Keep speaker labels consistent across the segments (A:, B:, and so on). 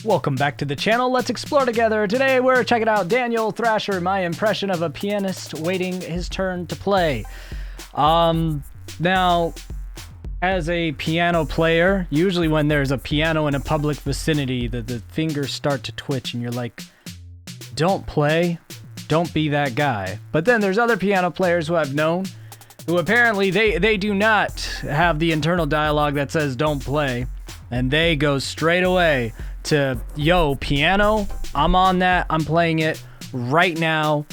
A: Welcome back to the channel. Let's explore together. Today we're checking out Daniel Thrasher, my impression of a pianist waiting his turn to play. Now, as a piano player, usually when there's a piano in a public vicinity, the fingers start to twitch and you're like, don't play, don't be that guy. But then there's other piano players who I've known who apparently they do not have the internal dialogue that says don't play, and they go straight away to, yo, piano, I'm on that, I'm playing it right now,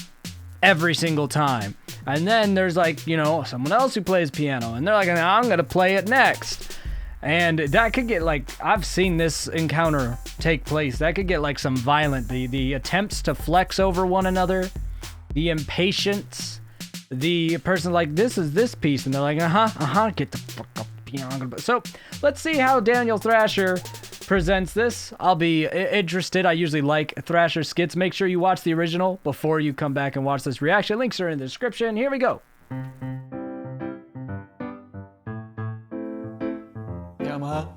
A: every single time. And then there's like, you know, someone else who plays piano, and they're like, I'm gonna play it next. And that could get like, I've seen this encounter take place, that could get like some violent, the attempts to flex over one another, the impatience, the person like, this is this piece, and they're like, get the fuck up, piano. So let's see how Daniel Thrasher presents this. I'll be interested. I usually like Thrasher skits. Make sure you watch the original before you come back and watch this reaction. Links are in the description. Here we go.
B: Yamaha.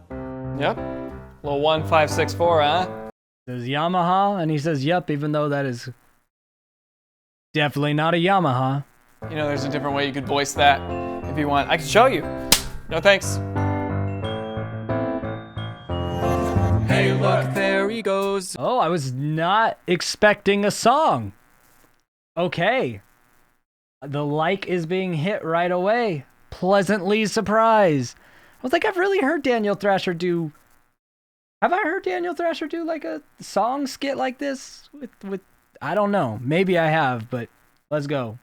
B: Yep. Little 1564, huh?
A: Says Yamaha, and he says yep, even though that is definitely not a Yamaha.
B: You know, there's a different way you could voice that if you want. I can show you. No thanks. Hey, look, there he goes.
A: Oh, I was not expecting a song. Okay. The like is being hit right away. Pleasantly surprised. I was like, I've really heard Daniel Thrasher do... Have I heard Daniel Thrasher do like a song skit like this? With I don't know. Maybe I have, but let's go.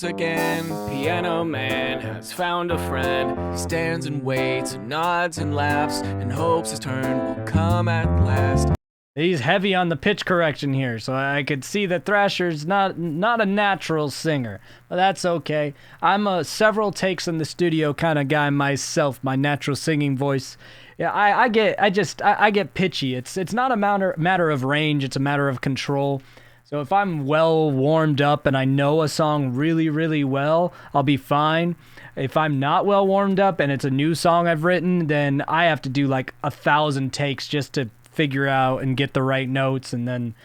B: Again, piano man has found a friend. He stands and waits and nods and laughs and hopes his turn will come at last.
A: He's heavy on the pitch correction here, so I could see that Thrasher's not a natural singer, but that's okay. I'm a several takes in the studio kind of guy myself. My natural singing voice, yeah, I get pitchy. It's not a matter of range. It's a matter of control. So if I'm well warmed up and I know a song really, really well, I'll be fine. If I'm not well warmed up and it's a new song I've written, then I have to do like 1,000 takes just to figure out and get the right notes. And then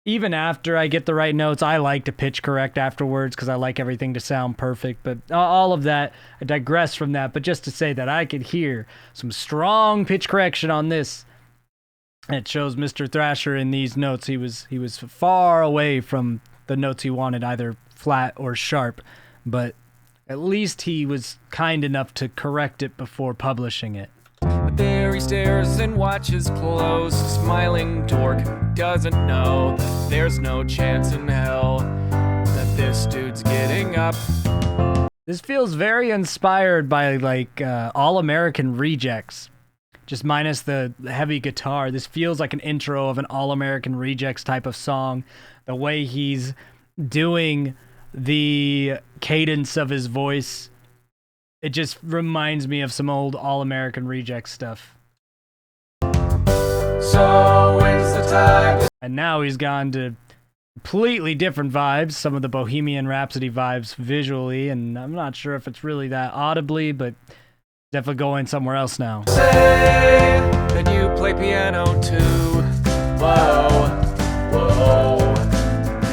A: even after I get the right notes, I like to pitch correct afterwards because I like everything to sound perfect. But all of that, I digress from that. But just to say that I could hear some strong pitch correction on this. It shows Mr. Thrasher in these notes. He was far away from the notes he wanted, either flat or sharp, but at least he was kind enough to correct it before publishing it.
B: But there he stares and watches close, smiling dork who doesn't know that there's no chance in hell that this dude's getting up.
A: This feels very inspired by like All-American Rejects. Just minus the heavy guitar. This feels like an intro of an All-American Rejects type of song. The way he's doing the cadence of his voice, it just reminds me of some old All-American Rejects stuff.
B: So when's the time?
A: And now he's gone to completely different vibes, some of the Bohemian Rhapsody vibes visually, and I'm not sure if it's really that audibly, but definitely going somewhere else now.
B: Say that you play piano too. Whoa, whoa.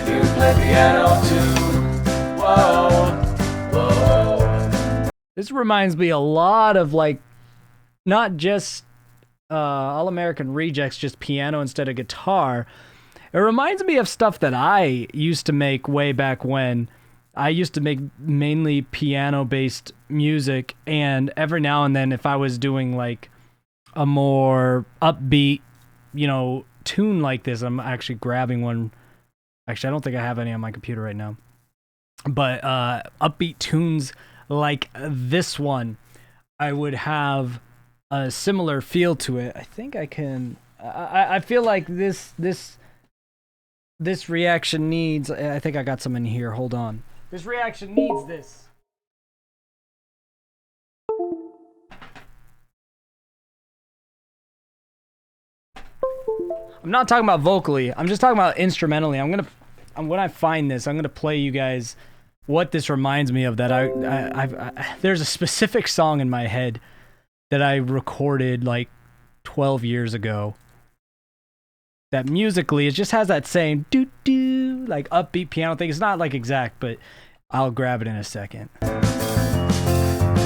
B: You play piano too. Whoa, whoa.
A: This reminds me a lot of like, not just All-American Rejects, just piano instead of guitar. It reminds me of stuff that I used to make way back when. I used to make mainly piano-based music, and every now and then if I was doing like a more upbeat, you know, tune like this, I'm actually grabbing one. Actually, I don't think I have any on my computer right now. But upbeat tunes like this one, I would have a similar feel to it. I think I can... I feel like this reaction needs... I think I got some in here. Hold on. This reaction needs this. I'm not talking about vocally. I'm just talking about instrumentally. When I find this, I'm gonna play you guys what this reminds me of. That there's a specific song in my head that I recorded like 12 years ago that musically it just has that same doo doo like upbeat piano thing. It's not like exact, but I'll grab it in a second.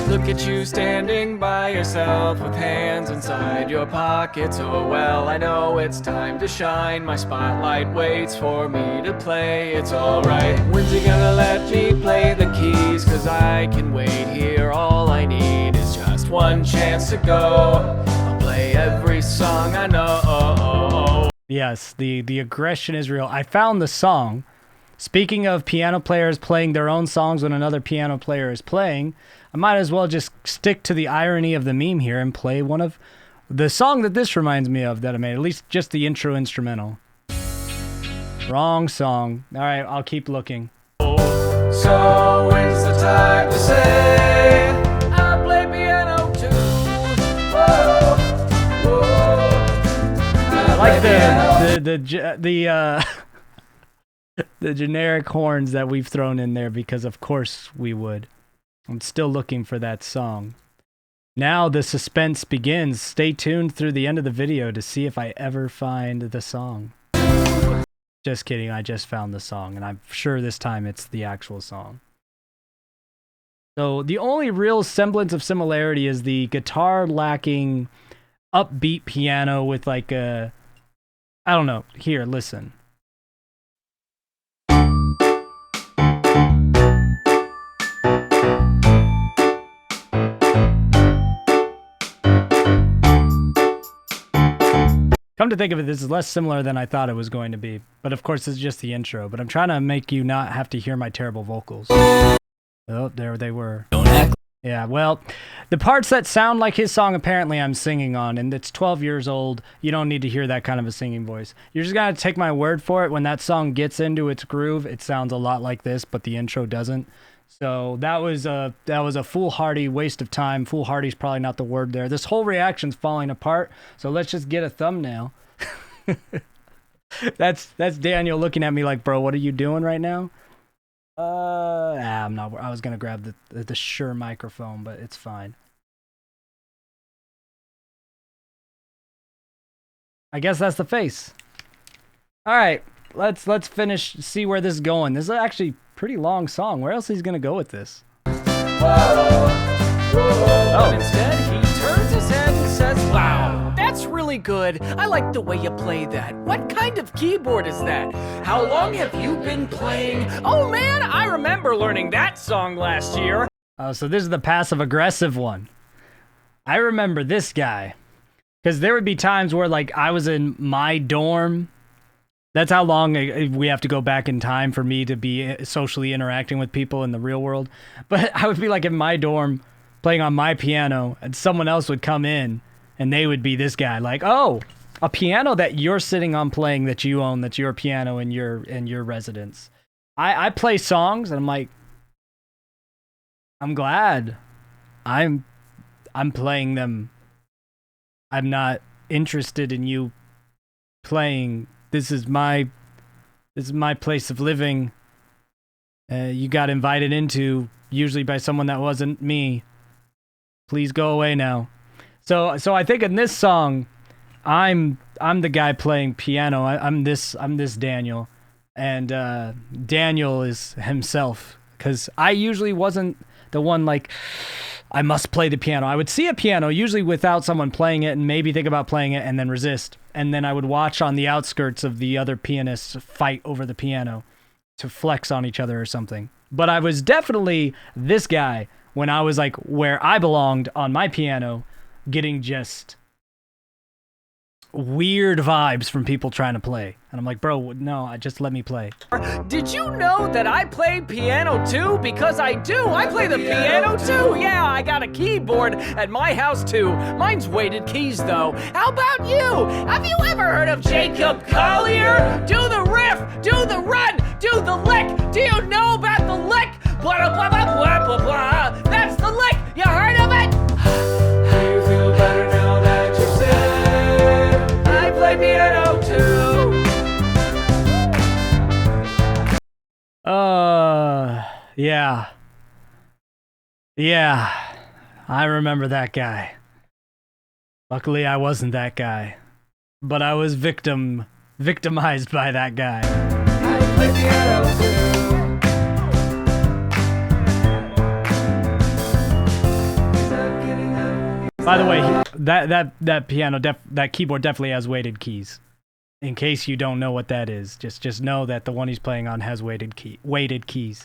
B: Look at you standing by yourself with hands inside your pockets. Oh well, I know it's time to shine. My spotlight waits for me to play. It's alright. When's he gonna let me play the keys? Cause I can wait here. All I need is just one chance to go. I'll play every song I know.
A: Yes, the aggression is real. I found the song. Speaking of piano players playing their own songs when another piano player is playing, I might as well just stick to the irony of the meme here and play one of the song that this reminds me of that I made, at least just the intro instrumental. Wrong song. All right, I'll keep looking.
B: So when's the time to say I play piano too? Whoa, whoa.
A: I like the generic horns that we've thrown in there because of course we would. I'm still looking for that song. Now the suspense begins. Stay tuned through the end of the video to see if I ever find the song. Just kidding, I just found the song, and I'm sure this time it's the actual song. So the only real semblance of similarity is the guitar lacking upbeat piano with like a... I don't know. Here, listen. Come to think of it, this is less similar than I thought it was going to be. But of course, this is just the intro. But I'm trying to make you not have to hear my terrible vocals. Oh, there they were. Yeah, well, the parts that sound like his song, apparently I'm singing on, and it's 12 years old. You don't need to hear that kind of a singing voice. You're just going to take my word for it. When that song gets into its groove, it sounds a lot like this, but the intro doesn't. So that was a foolhardy waste of time. Foolhardy's probably not the word there. This whole reaction's falling apart. So let's just get a thumbnail. That's Daniel looking at me like, bro, what are you doing right now? I'm not. I was gonna grab the Shure microphone, but it's fine. I guess that's the face. All right, let's finish. See where this is going. This is actually a pretty long song. Where else is he gonna go with this?
B: Oh, instead he turns his head and says, "Wow, that's really good. I like the way you play that. What kind of keyboard is that? How long have you been playing? Oh man, I remember learning that song last year."
A: So this is the passive-aggressive one. I remember this guy. Because there would be times where, like, I was in my dorm. That's how long we have to go back in time for me to be socially interacting with people in the real world. But I would be, like, in my dorm playing on my piano, and someone else would come in, and they would be this guy. Like, oh, a piano that you're sitting on playing that you own, that's your piano in your residence. I play songs, and I'm like, I'm glad I'm playing them. I'm not interested in you playing. This is my place of living. You got invited into, usually by someone that wasn't me. Please go away now. So I think in this song, I'm the guy playing piano. I'm this Daniel, and Daniel is himself, because I usually wasn't the one like, I must play the piano. I would see a piano, usually without someone playing it, and maybe think about playing it and then resist. And then I would watch on the outskirts of the other pianists fight over the piano to flex on each other or something. But I was definitely this guy when I was like where I belonged on my piano, getting just weird vibes from people trying to play. And I'm like, bro, no, just let me play.
B: Did you know that I play piano too? Because I do. I play the piano too. Yeah, I got a keyboard at my house too. Mine's weighted keys though. How about you? Have you ever heard of Jacob Collier? Do the riff, do the run, do the lick. Do you know about the lick? Blah, blah, blah, blah, blah, blah. That's the lick. You heard of it? Do you feel better now that you're said I play piano too?
A: Yeah. Yeah. I remember that guy. Luckily, I wasn't that guy. But I was victim victimized by that guy.
B: I play piano too.
A: By the way, that piano, that keyboard definitely has weighted keys. In case you don't know what that is, just know that the one he's playing on has weighted keys.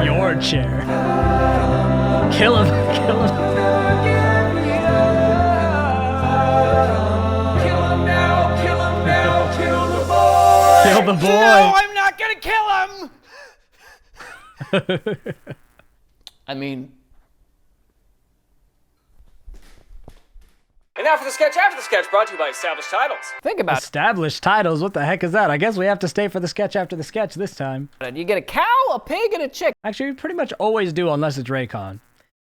A: Your chair. Kill him. Kill him. Kill the boy.
B: No, I'm not gonna kill him. I mean. And now for the sketch after the sketch, brought to you by Established Titles. Think about
A: Established Titles? What the heck is that? I guess we have to stay for the sketch after the sketch this time.
B: it. You get a cow, a pig, and a chicken.
A: Actually, we pretty much always do unless it's Raycon.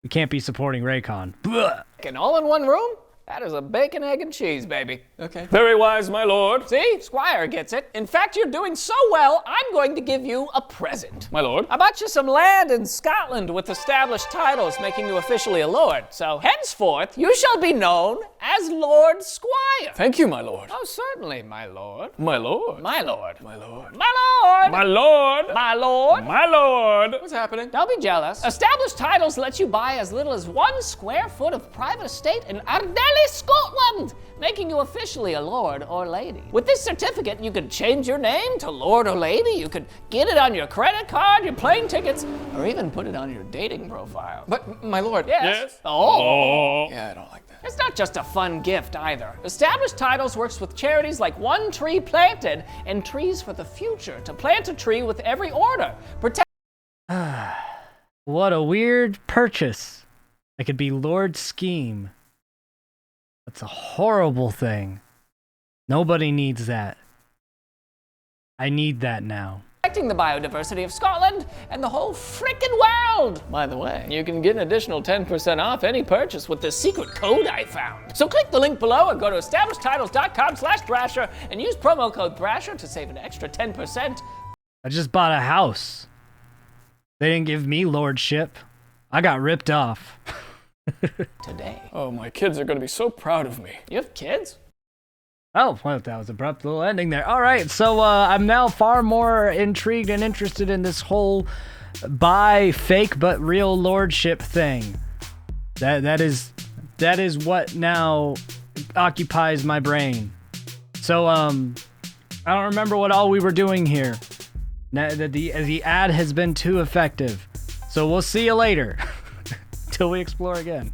A: We can't be supporting Raycon. Blah.
B: All in one room? That is a bacon, egg, and cheese, baby.
C: Okay. Very wise, my lord.
B: See? Squire gets it. In fact, you're doing so well, I'm going to give you a present.
C: My lord.
B: I bought you some land in Scotland with established titles, making you officially a lord. So henceforth, you shall be known as Lord Squire.
C: Thank you, my lord.
B: Oh, certainly, my lord.
C: My lord.
B: My lord.
C: My lord.
B: My lord.
C: My lord.
B: My lord.
C: My lord.
B: What's happening? Don't be jealous. Established titles let you buy as little as 1 square foot of private estate in Ardélé, Scotland, making you officially a lord or lady. With this certificate, you could change your name to lord or lady. You could get it on your credit card, your plane tickets, or even put it on your dating profile.
C: But, my lord.
B: Yes.
C: Oh. Yeah, I don't like that.
B: It's not just a fun gift either. Established Titles works with charities like One Tree Planted and Trees for the Future to plant a tree with every order.
A: What a weird purchase. It could be Lord Scheme. That's a horrible thing. Nobody needs that. I need that now.
B: Protecting the biodiversity of Scotland and the whole frickin' world. By the way, you can get an additional 10% off any purchase with this secret code I found. So click the link below or go to establishedtitles.com/Thrasher and use promo code Thrasher to save an extra 10%.
A: I just bought a house. They didn't give me lordship. I got ripped off.
B: Today.
C: Oh, my kids are going to be so proud of me.
B: You have kids?
A: Oh, well, that was an abrupt little ending there. All right, so I'm now far more intrigued and interested in this whole buy fake but real lordship thing. That is what now occupies my brain. So I don't remember what all we were doing here. The ad has been too effective. So we'll see you later. Till we explore again.